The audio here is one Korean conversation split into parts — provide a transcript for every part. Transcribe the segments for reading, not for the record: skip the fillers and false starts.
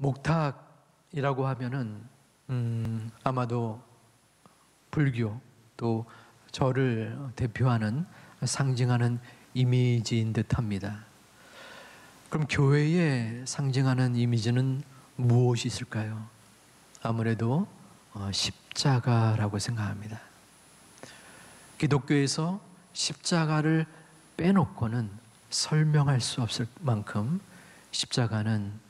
목탁이라고 하면은 아마도 불교 또 절을 대표하는 상징하는 이미지인 듯합니다. 그럼 교회에 상징하는 이미지는 무엇이 있을까요? 아무래도 십자가라고 생각합니다. 기독교에서 십자가를 빼놓고는 설명할 수 없을 만큼 십자가는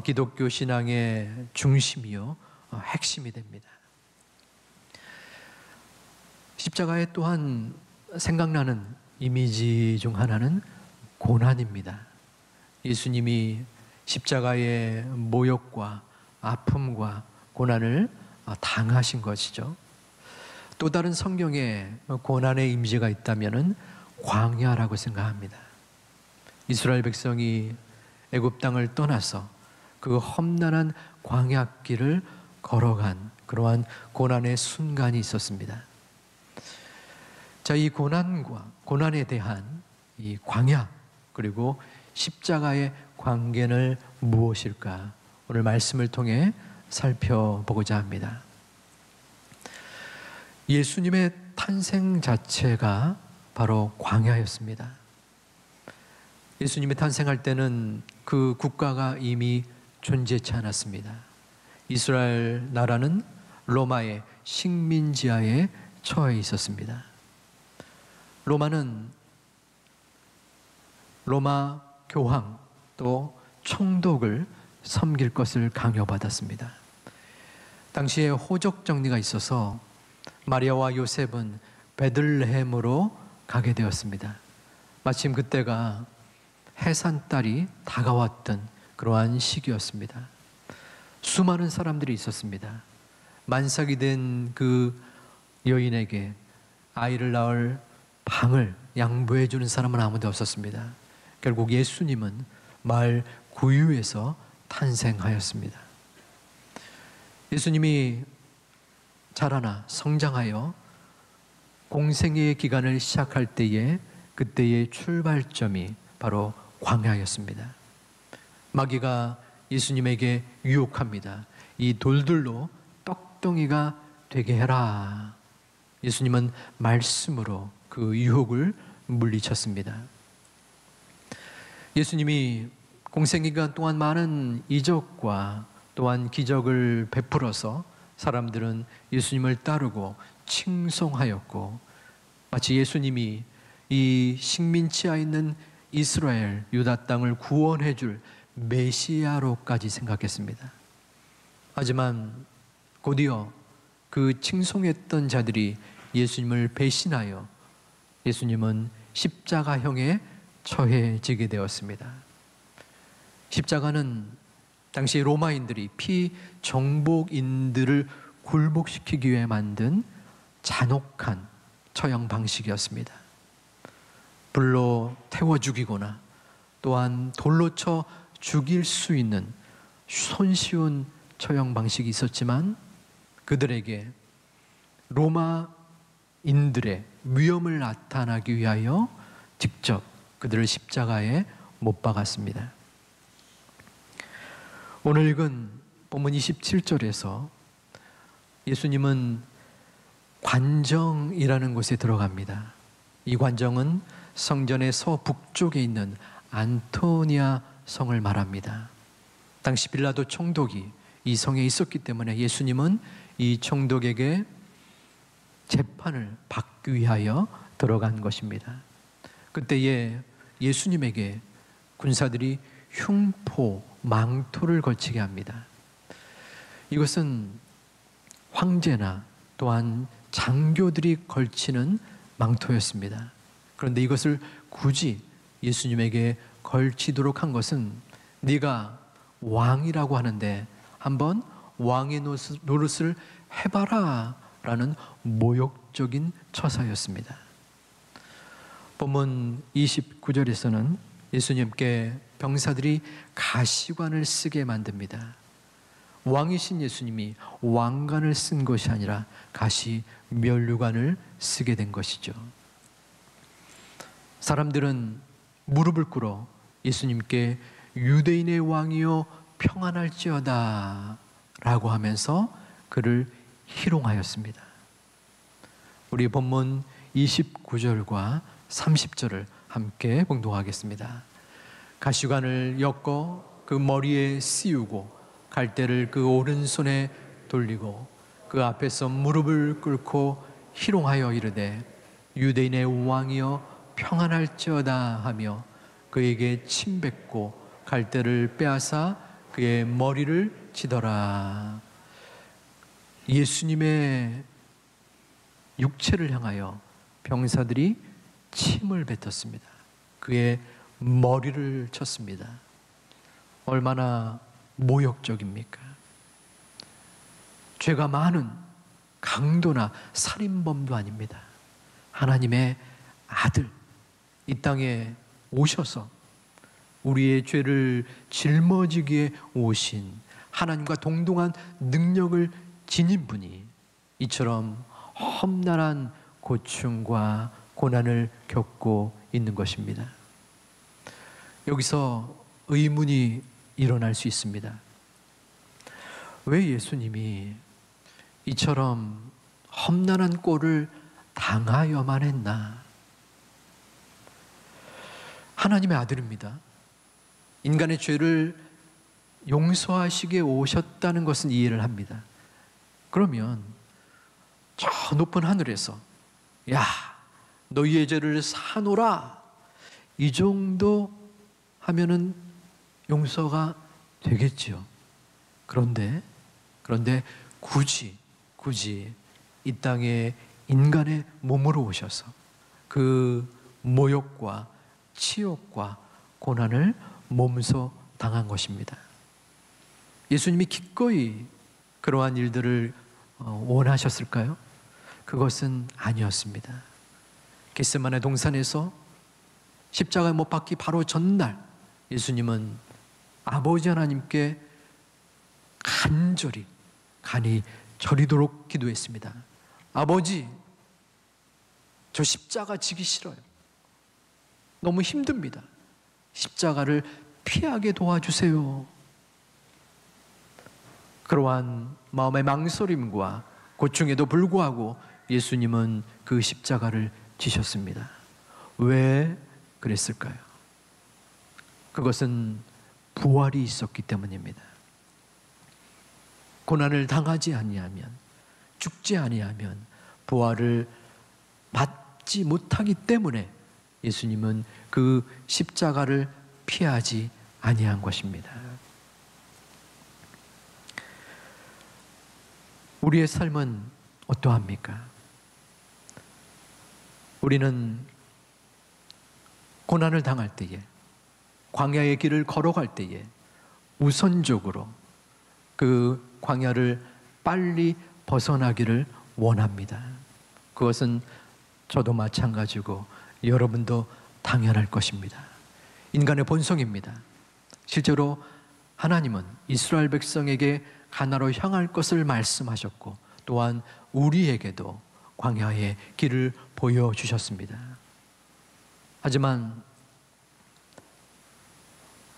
기독교 신앙의 중심이요 핵심이 됩니다. 십자가에 또한 생각나는 이미지 중 하나는 고난입니다. 예수님이 십자가의 모욕과 아픔과 고난을 당하신 것이죠. 또 다른 성경에 고난의 이미지가 있다면 광야라고 생각합니다. 이스라엘 백성이 애굽 땅을 떠나서 그 험난한 광야길을 걸어간 그러한 고난의 순간이 있었습니다. 자, 이 고난에 대한 이 광야 그리고 십자가의 관계는 무엇일까? 오늘 말씀을 통해 살펴보고자 합니다. 예수님의 탄생 자체가 바로 광야였습니다. 예수님이 탄생할 때는 그 국가가 이미 존재치 않았습니다. 이스라엘 나라는 로마의 식민지하에 처해 있었습니다. 로마는 로마 교황 또 총독을 섬길 것을 강요받았습니다. 당시에 호적 정리가 있어서 마리아와 요셉은 베들레헴으로 가게 되었습니다. 마침 그때가 해산달이 다가왔던 그러한 시기였습니다. 수많은 사람들이 있었습니다. 만삭이 된 그 여인에게 아이를 낳을 방을 양보해 주는 사람은 아무도 없었습니다. 결국 예수님은 마을 구유에서 탄생하였습니다. 예수님이 자라나 성장하여 공생애의 기간을 시작할 때에 그때의 출발점이 바로 광야였습니다. 마귀가 예수님에게 유혹합니다. 이 돌들로 떡덩이가 되게 해라. 예수님은 말씀으로 그 유혹을 물리쳤습니다. 예수님이 공생기간 동안 많은 이적과 또한 기적을 베풀어서 사람들은 예수님을 따르고 칭송하였고 마치 예수님이 이 식민지하에 있는 이스라엘 유다 땅을 구원해 줄 메시아로까지 생각했습니다. 하지만 곧이어 그 칭송했던 자들이 예수님을 배신하여 예수님은 십자가형에 처해지게 되었습니다. 십자가는 당시 로마인들이 피정복인들을 굴복시키기 위해 만든 잔혹한 처형 방식이었습니다. 불로 태워 죽이거나 또한 돌로 쳐 죽일 수 있는 손쉬운 처형 방식이 있었지만 그들에게 로마인들의 위험을 나타나기 위하여 직접 그들을 십자가에 못 박았습니다. 오늘 읽은 본문 27절에서 예수님은 관정이라는 곳에 들어갑니다. 이 관정은 성전의 서북쪽에 있는 안토니아 성을 말합니다. 당시 빌라도 총독이 이 성에 있었기 때문에 예수님은 이 총독에게 재판을 받기 위하여 들어간 것입니다. 그때에 예수님에게 군사들이 흉포, 망토를 걸치게 합니다. 이것은 황제나 또한 장교들이 걸치는 망토였습니다. 그런데 이것을 굳이 예수님에게 걸치도록 한 것은 네가 왕이라고 하는데 한번 왕의 노릇을 해봐라 라는 모욕적인 처사였습니다. 본문 29절에서는 예수님께 병사들이 가시관을 쓰게 만듭니다. 왕이신 예수님이 왕관을 쓴 것이 아니라 가시 면류관을 쓰게 된 것이죠. 사람들은 무릎을 꿇어 예수님께 유대인의 왕이여 평안할지어다 라고 하면서 그를 희롱하였습니다. 우리 본문 29절과 30절을 함께 봉독하겠습니다. 가시관을 엮어 그 머리에 씌우고 갈대를 그 오른손에 돌리고 그 앞에서 무릎을 꿇고 희롱하여 이르되 유대인의 왕이여 평안할지어다 하며 그에게 침 뱉고 갈대를 빼앗아 그의 머리를 치더라. 예수님의 육체를 향하여 병사들이 침을 뱉었습니다. 그의 머리를 쳤습니다. 얼마나 모욕적입니까? 죄가 많은 강도나 살인범도 아닙니다. 하나님의 아들, 이 땅에 오셔서 우리의 죄를 짊어지기에 오신 하나님과 동등한 능력을 지닌 분이 이처럼 험난한 고충과 고난을 겪고 있는 것입니다. 여기서 의문이 일어날 수 있습니다. 왜 예수님이 이처럼 험난한 꼴을 당하여만 했나? 하나님의 아들입니다. 인간의 죄를 용서하시기에 오셨다는 것은 이해를 합니다. 그러면 저 높은 하늘에서 야, 너희의 죄를 사노라, 이 정도 하면은 용서가 되겠지요. 그런데 굳이 이 땅에 인간의 몸으로 오셔서 그 모욕과 치욕과 고난을 몸소 당한 것입니다. 예수님이 기꺼이 그러한 일들을 원하셨을까요? 그것은 아니었습니다. 겟세마네 동산에서 십자가에 못 박기 바로 전날 예수님은 아버지 하나님께 간이 저리도록 기도했습니다. 아버지, 저 십자가 지기 싫어요. 너무 힘듭니다. 십자가를 피하게 도와주세요. 그러한 마음의 망설임과 고충에도 불구하고 예수님은 그 십자가를 지셨습니다. 왜 그랬을까요? 그것은 부활이 있었기 때문입니다. 고난을 당하지 아니하면, 죽지 아니하면 부활을 받지 못하기 때문에 예수님은 그 십자가를 피하지 아니한 것입니다. 우리의 삶은 어떠합니까? 우리는 고난을 당할 때에, 광야의 길을 걸어갈 때에 우선적으로 그 광야를 빨리 벗어나기를 원합니다. 그것은 저도 마찬가지고 여러분도 당연할 것입니다. 인간의 본성입니다. 실제로 하나님은 이스라엘 백성에게 가나로 향할 것을 말씀하셨고 또한 우리에게도 광야의 길을 보여주셨습니다. 하지만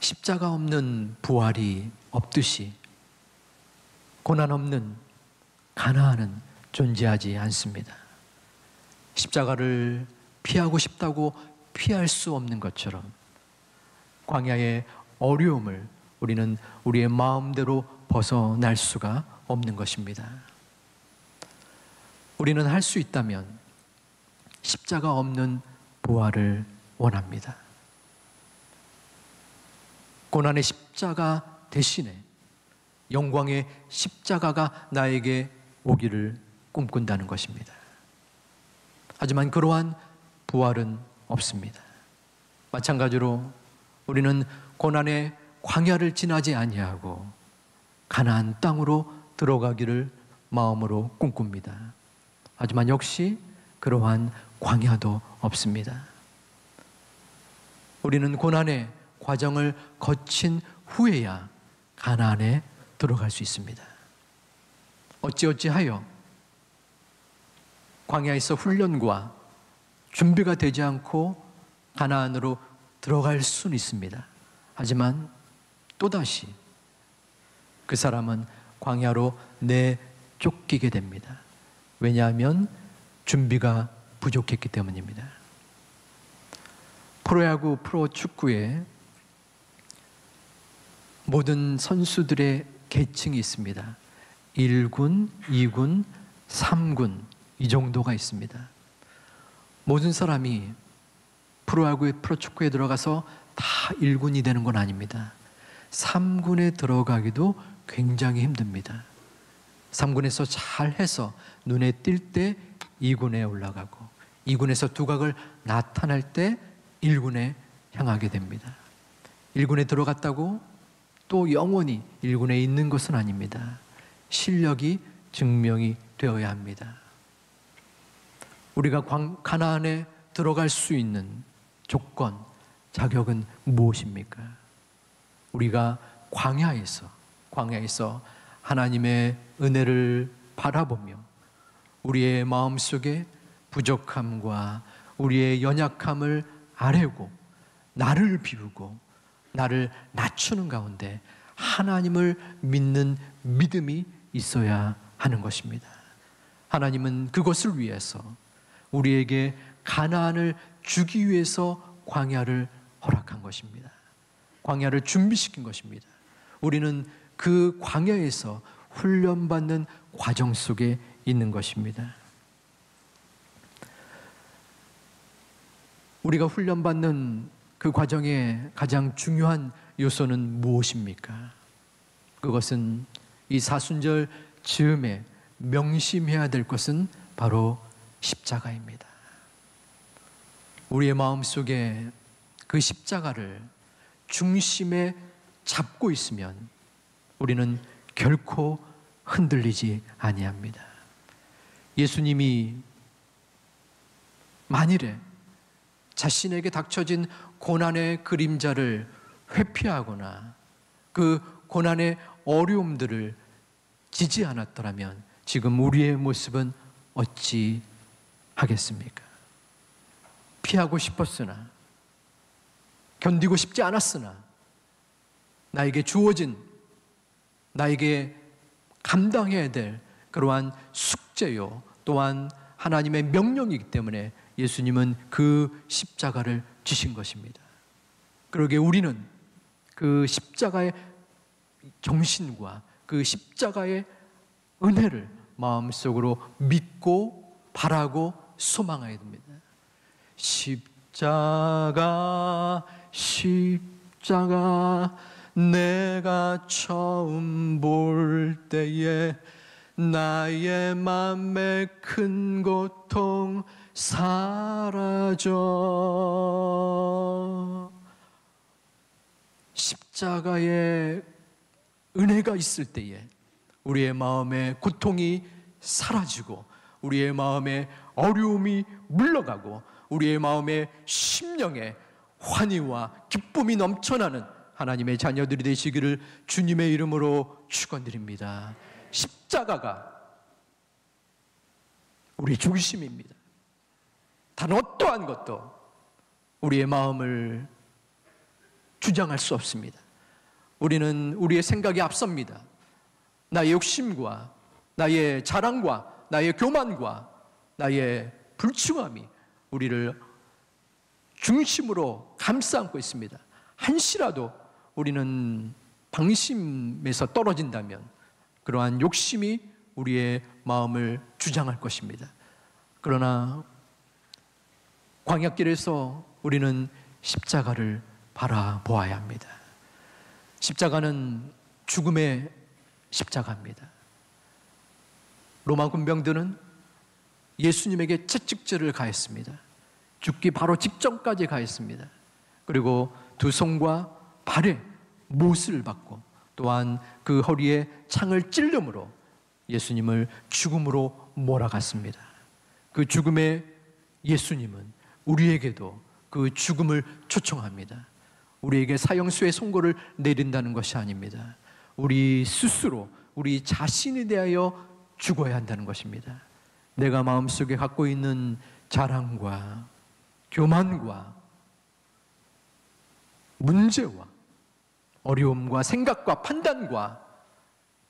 십자가 없는 부활이 없듯이 고난 없는 가나안은 존재하지 않습니다. 십자가를 피하고 싶다고 피할 수 없는 것처럼 광야의 어려움을 우리는 우리의 마음대로 벗어날 수가 없는 것입니다. 우리는 할 수 있다면 십자가 없는 부활을 원합니다. 고난의 십자가 대신에 영광의 십자가가 나에게 오기를 꿈꾼다는 것입니다. 하지만 그러한 부활은 없습니다. 마찬가지로 우리는 고난의 광야를 지나지 아니하고 가나안 땅으로 들어가기를 마음으로 꿈꿉니다. 하지만 역시 그러한 광야도 없습니다. 우리는 고난의 과정을 거친 후에야 가나안에 들어갈 수 있습니다. 어찌하여 광야에서 훈련과 준비가 되지 않고 가나안으로 들어갈 수는 있습니다. 하지만 또다시 그 사람은 광야로 내쫓기게 됩니다. 왜냐하면 준비가 부족했기 때문입니다. 프로야구, 프로축구에 모든 선수들의 계층이 있습니다. 1군, 2군, 3군 이 정도가 있습니다. 모든 사람이 프로야구에, 프로축구에 들어가서 다 1군이 되는 건 아닙니다. 3군에 들어가기도 굉장히 힘듭니다. 3군에서 잘해서 눈에 띌 때 2군에 올라가고 2군에서 두각을 나타낼 때 1군에 향하게 됩니다. 1군에 들어갔다고 또 영원히 1군에 있는 것은 아닙니다. 실력이 증명이 되어야 합니다. 우리가 가나안에 들어갈 수 있는 조건, 자격은 무엇입니까? 우리가 광야에서 하나님의 은혜를 바라보며 우리의 마음속에 부족함과 우리의 연약함을 아뢰고 나를 비우고 나를 낮추는 가운데 하나님을 믿는 믿음이 있어야 하는 것입니다. 하나님은 그것을 위해서 우리에게 가나안을 주기 위해서 광야를 허락한 것입니다. 광야를 준비시킨 것입니다. 우리는 그 광야에서 훈련받는 과정 속에 있는 것입니다. 우리가 훈련받는 그 과정의 가장 중요한 요소는 무엇입니까? 그것은 이 사순절 즈음에 명심해야 될 것은 바로 십자가입니다. 우리의 마음속에 그 십자가를 중심에 잡고 있으면 우리는 결코 흔들리지 아니합니다. 예수님이 만일에 자신에게 닥쳐진 고난의 그림자를 회피하거나 그 고난의 어려움들을 지지 않았더라면 지금 우리의 모습은 어찌 하겠습니까? 피하고 싶었으나 견디고 싶지 않았으나 나에게 주어진 나에게 감당해야 될 그러한 숙제요 또한 하나님의 명령이기 때문에 예수님은 그 십자가를 지신 것입니다. 그러기에 우리는 그 십자가의 정신과 그 십자가의 은혜를 마음속으로 믿고 바라고 소망해야 됩니다. 십자가 내가 처음 볼 때에 나의 맘에 큰 고통 사라져. 십자가의 은혜가 있을 때에 우리의 마음의 고통이 사라지고 우리의 마음의 어려움이 물러가고 우리의 마음의 심령에 환희와 기쁨이 넘쳐나는 하나님의 자녀들이 되시기를 주님의 이름으로 축원드립니다. 십자가가 우리 중심입니다. 단 어떠한 것도 우리의 마음을 주장할 수 없습니다. 우리는 우리의 생각이 앞섭니다. 나의 욕심과 나의 자랑과 나의 교만과 나의 불충함이 우리를 중심으로 감싸안고 있습니다. 한시라도 우리는 방심에서 떨어진다면 그러한 욕심이 우리의 마음을 주장할 것입니다. 그러나 광야길에서 우리는 십자가를 바라보아야 합니다. 십자가는 죽음의 십자가입니다. 로마 군병들은 예수님에게 채찍질을 가했습니다. 죽기 바로 직전까지 가했습니다. 그리고 두 손과 발에 못을 박고 또한 그 허리에 창을 찔름으로 예수님을 죽음으로 몰아갔습니다. 그 죽음의 예수님은 우리에게도 그 죽음을 초청합니다. 우리에게 사형수의 선고를 내린다는 것이 아닙니다. 우리 스스로 우리 자신에 대하여 죽어야 한다는 것입니다. 내가 마음속에 갖고 있는 자랑과 교만과 문제와 어려움과 생각과 판단과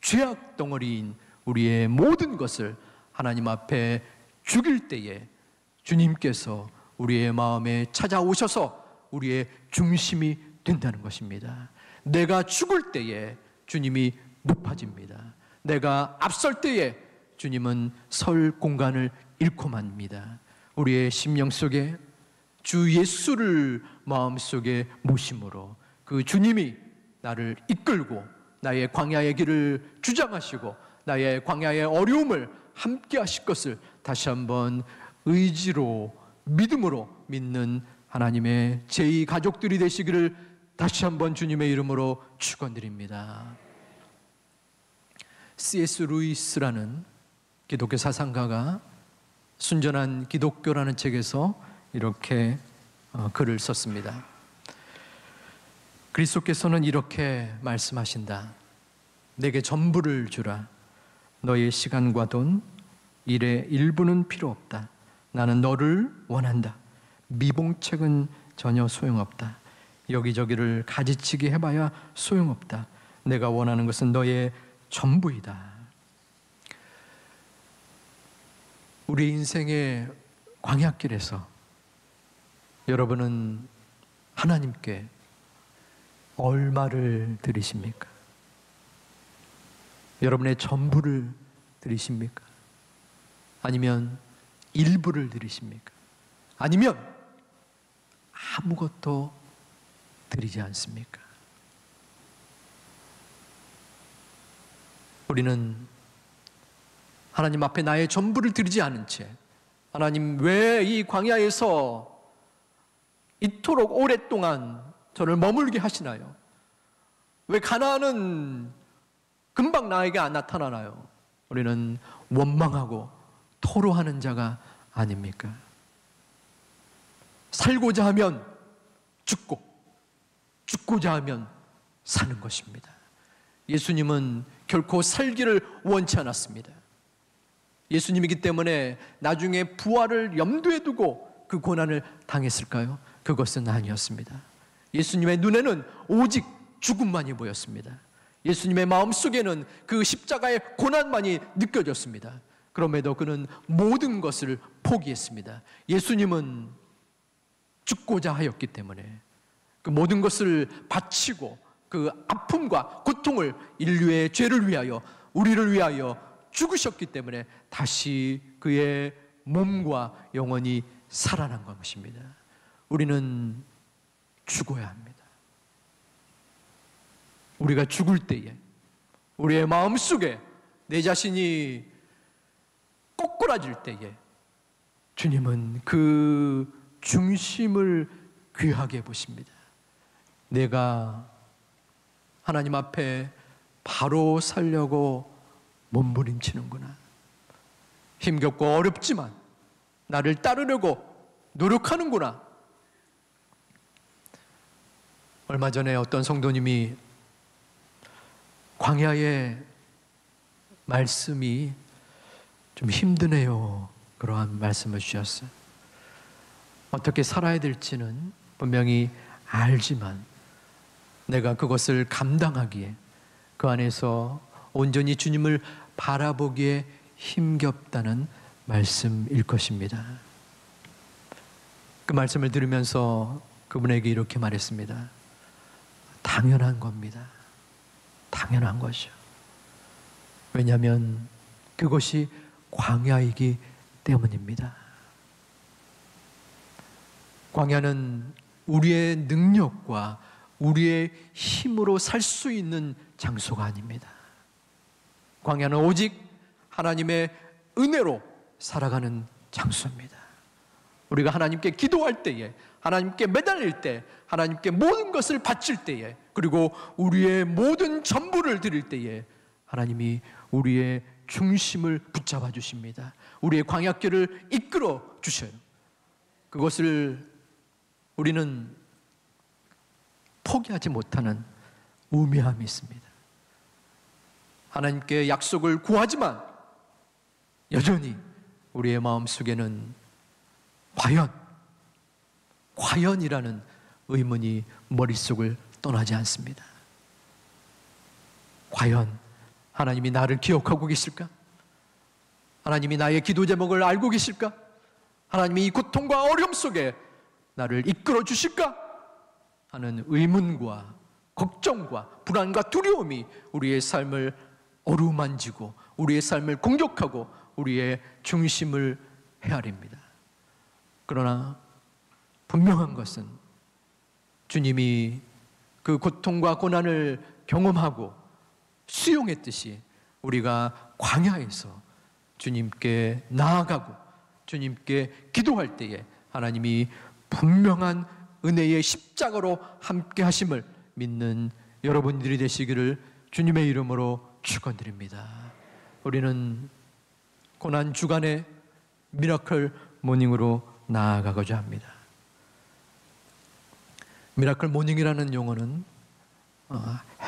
죄악 덩어리인 우리의 모든 것을 하나님 앞에 죽일 때에 주님께서 우리의 마음에 찾아오셔서 우리의 중심이 된다는 것입니다. 내가 죽을 때에 주님이 높아집니다. 내가 앞설 때에 주님은 설 공간을 잃고 맙니다. 우리의 심령 속에 주 예수를 마음속에 모심으로 그 주님이 나를 이끌고 나의 광야의 길을 주장하시고 나의 광야의 어려움을 함께 하실 것을 다시 한번 의지로 믿음으로 믿는 하나님의 제2 가족들이 되시기를 다시 한번 주님의 이름으로 축원드립니다. C.S. 루이스라는 기독교 사상가가 순전한 기독교라는 책에서 이렇게 글을 썼습니다. 그리스도께서는 이렇게 말씀하신다. 내게 전부를 주라. 너의 시간과 돈, 일의 일부는 필요 없다. 나는 너를 원한다. 미봉책은 전혀 소용없다. 여기저기를 가지치기 해봐야 소용없다. 내가 원하는 것은 너의 전부이다. 우리 인생의 광야길에서 여러분은 하나님께 얼마를 드리십니까? 여러분의 전부를 드리십니까? 아니면 일부를 드리십니까? 아니면 아무것도 드리지 않습니까? 우리는 하나님 앞에 나의 전부를 드리지 않은 채 하나님 왜 이 광야에서 이토록 오랫동안 저를 머물게 하시나요? 왜 가나안은 금방 나에게 안 나타나나요? 우리는 원망하고 토로하는 자가 아닙니까? 살고자 하면 죽고 죽고자 하면 사는 것입니다. 예수님은 결코 살기를 원치 않았습니다. 예수님이기 때문에 나중에 부활을 염두에 두고 그 고난을 당했을까요? 그것은 아니었습니다. 예수님의 눈에는 오직 죽음만이 보였습니다. 예수님의 마음속에는 그 십자가의 고난만이 느껴졌습니다. 그럼에도 그는 모든 것을 포기했습니다. 예수님은 죽고자 하였기 때문에 그 모든 것을 바치고 그 아픔과 고통을 인류의 죄를 위하여 우리를 위하여 죽으셨기 때문에 다시 그의 몸과 영혼이 살아난 것입니다. 우리는 죽어야 합니다. 우리가 죽을 때에 우리의 마음속에 내 자신이 꼬꾸라질 때에 주님은 그 중심을 귀하게 보십니다. 내가 하나님 앞에 바로 살려고 몸부림치는구나. 힘겹고 어렵지만 나를 따르려고 노력하는구나. 얼마 전에 어떤 성도님이 광야의 말씀이 좀 힘드네요. 그러한 말씀을 주셨어요. 어떻게 살아야 될지는 분명히 알지만 내가 그것을 감당하기에 그 안에서 온전히 주님을 바라보기에 힘겹다는 말씀일 것입니다. 그 말씀을 들으면서 그분에게 이렇게 말했습니다. 당연한 겁니다. 당연한 것이요. 왜냐하면 그것이 광야이기 때문입니다. 광야는 우리의 능력과 우리의 힘으로 살 수 있는 장소가 아닙니다. 광야는 오직 하나님의 은혜로 살아가는 장소입니다. 우리가 하나님께 기도할 때에, 하나님께 매달릴 때, 하나님께 모든 것을 바칠 때에, 그리고 우리의 모든 전부를 드릴 때에 하나님이 우리의 중심을 붙잡아 주십니다. 우리의 광야길을 이끌어 주셔요. 그것을 우리는 포기하지 못하는 우매함이 있습니다. 하나님께 약속을 구하지만 여전히 우리의 마음속에는 과연이라는 의문이 머릿속을 떠나지 않습니다. 과연 하나님이 나를 기억하고 계실까? 하나님이 나의 기도 제목을 알고 계실까? 하나님이 이 고통과 어려움 속에 나를 이끌어 주실까? 하는 의문과 걱정과 불안과 두려움이 우리의 삶을 어루만지고 우리의 삶을 공격하고 우리의 중심을 헤아립니다. 그러나 분명한 것은 주님이 그 고통과 고난을 경험하고 수용했듯이 우리가 광야에서 주님께 나아가고 주님께 기도할 때에 하나님이 분명한 은혜의 십자가로 함께 하심을 믿는 여러분들이 되시기를 주님의 이름으로 축원드립니다. 우리는 고난 주간의 미라클 모닝으로 나아가고자 합니다. 미라클 모닝이라는 용어는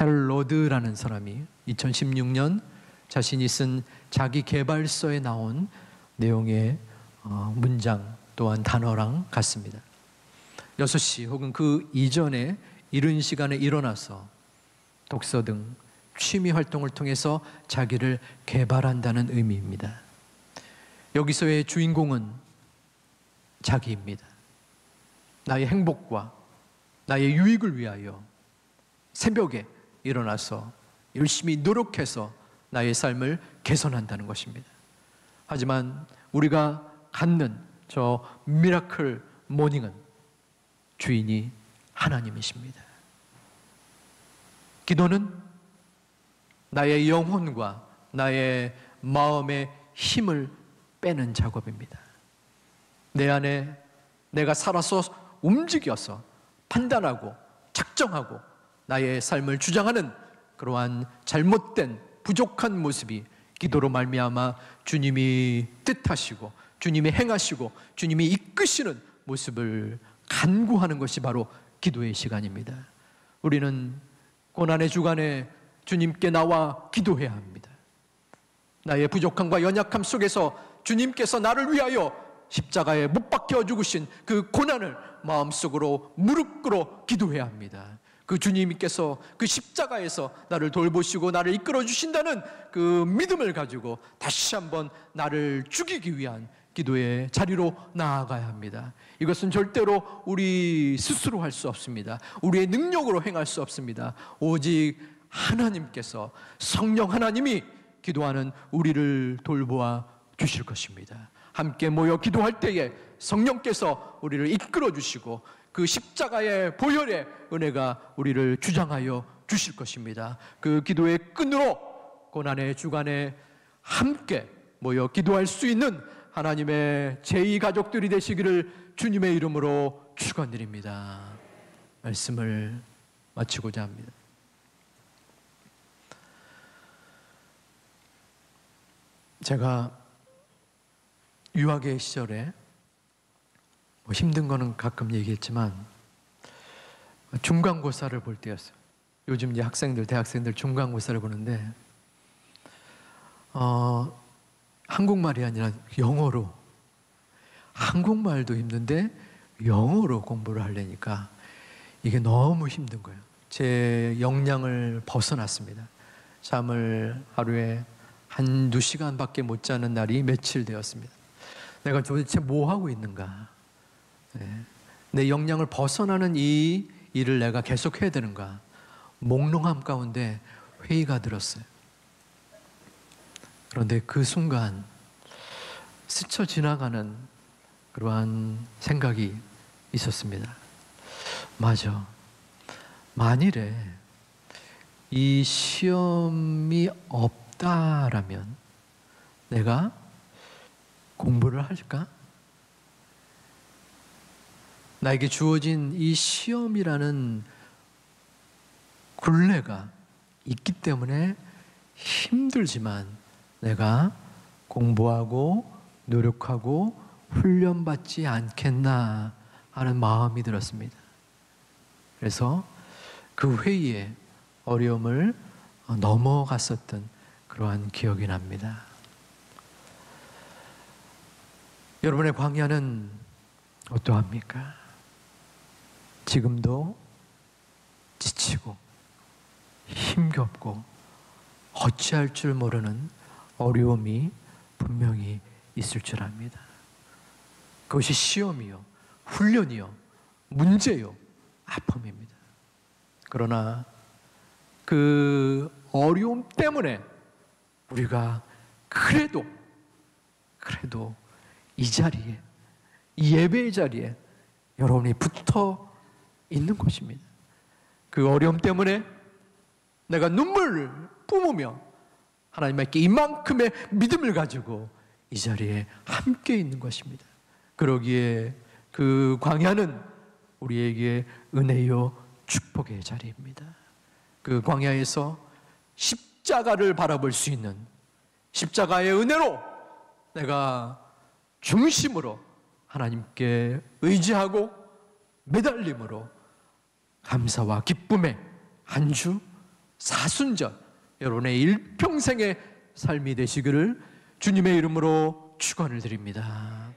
헬로드라는 사람이 2016년 자신이 쓴 자기 개발서에 나온 내용의 문장 또한 단어랑 같습니다. 6시 혹은 그 이전에 이른 시간에 일어나서 독서 등 취미 활동을 통해서 자기를 개발한다는 의미입니다. 여기서의 주인공은 자기입니다. 나의 행복과 나의 유익을 위하여 새벽에 일어나서 열심히 노력해서 나의 삶을 개선한다는 것입니다. 하지만 우리가 갖는 저 미라클 모닝은 주인이 하나님이십니다. 기도는 나의 영혼과 나의 마음의 힘을 빼는 작업입니다. 내 안에 내가 살아서 움직여서 판단하고 작정하고 나의 삶을 주장하는 그러한 잘못된 부족한 모습이 기도로 말미암아 주님이 뜻하시고 주님이 행하시고 주님이 이끄시는 모습을 간구하는 것이 바로 기도의 시간입니다. 우리는 고난의 주간에 주님께 나와 기도해야 합니다. 나의 부족함과 연약함 속에서 주님께서 나를 위하여 십자가에 못 박혀 죽으신 그 고난을 마음속으로 무릎 꿇어 기도해야 합니다. 그 주님께서 그 십자가에서 나를 돌보시고 나를 이끌어 주신다는 그 믿음을 가지고 다시 한번 나를 죽이기 위한 기도의 자리로 나아가야 합니다. 이것은 절대로 우리 스스로 할 수 없습니다. 우리의 능력으로 행할 수 없습니다. 오직 하나님께서, 성령 하나님이 기도하는 우리를 돌보아 주실 것입니다. 함께 모여 기도할 때에 성령께서 우리를 이끌어 주시고 그 십자가의 보혈의 은혜가 우리를 주장하여 주실 것입니다. 그 기도의 끈으로 고난의 주간에 함께 모여 기도할 수 있는 하나님의 제2가족들이 되시기를 주님의 이름으로 축원드립니다. 말씀을 마치고자 합니다. 제가 유학의 시절에 힘든 거는 가끔 얘기했지만 중간고사를 볼 때였어요. 요즘 이제 학생들, 대학생들 중간고사를 보는데 한국말이 아니라 영어로, 한국말도 힘든데 영어로 공부를 하려니까 이게 너무 힘든 거예요. 제 역량을 벗어났습니다. 잠을 하루에 한두 시간밖에 못 자는 날이 며칠 되었습니다. 내가 도대체 뭐 하고 있는가? 내 역량을 벗어나는 이 일을 내가 계속 해야 되는가? 몽롱함 가운데 회의가 들었어요. 그런데 그 순간 스쳐 지나가는 그러한 생각이 있었습니다. 맞아. 만일에 이 시험이 없다라면 내가 공부를 할까? 나에게 주어진 이 시험이라는 굴레가 있기 때문에 힘들지만 내가 공부하고 노력하고 훈련받지 않겠나 하는 마음이 들었습니다. 그래서 그 회의에 어려움을 넘어갔었던 그러한 기억이 납니다. 여러분의 광야는 어떠합니까? 지금도 지치고 힘겹고 어찌할 줄 모르는 어려움이 분명히 있을 줄 압니다. 그것이 시험이요, 훈련이요, 문제요, 아픔입니다. 그러나 그 어려움 때문에 우리가 그래도 이 자리에, 이 예배의 자리에 여러분이 붙어 있는 것입니다. 그 어려움 때문에 내가 눈물을 뿜으며 하나님께 이만큼의 믿음을 가지고 이 자리에 함께 있는 것입니다. 그러기에 그 광야는 우리에게 은혜요 축복의 자리입니다. 그 광야에서 십자가를 바라볼 수 있는, 십자가의 은혜로 내가 중심으로 하나님께 의지하고 매달림으로 감사와 기쁨의 한 주 사순절, 여러분의 일평생의 삶이 되시기를 주님의 이름으로 축원을 드립니다.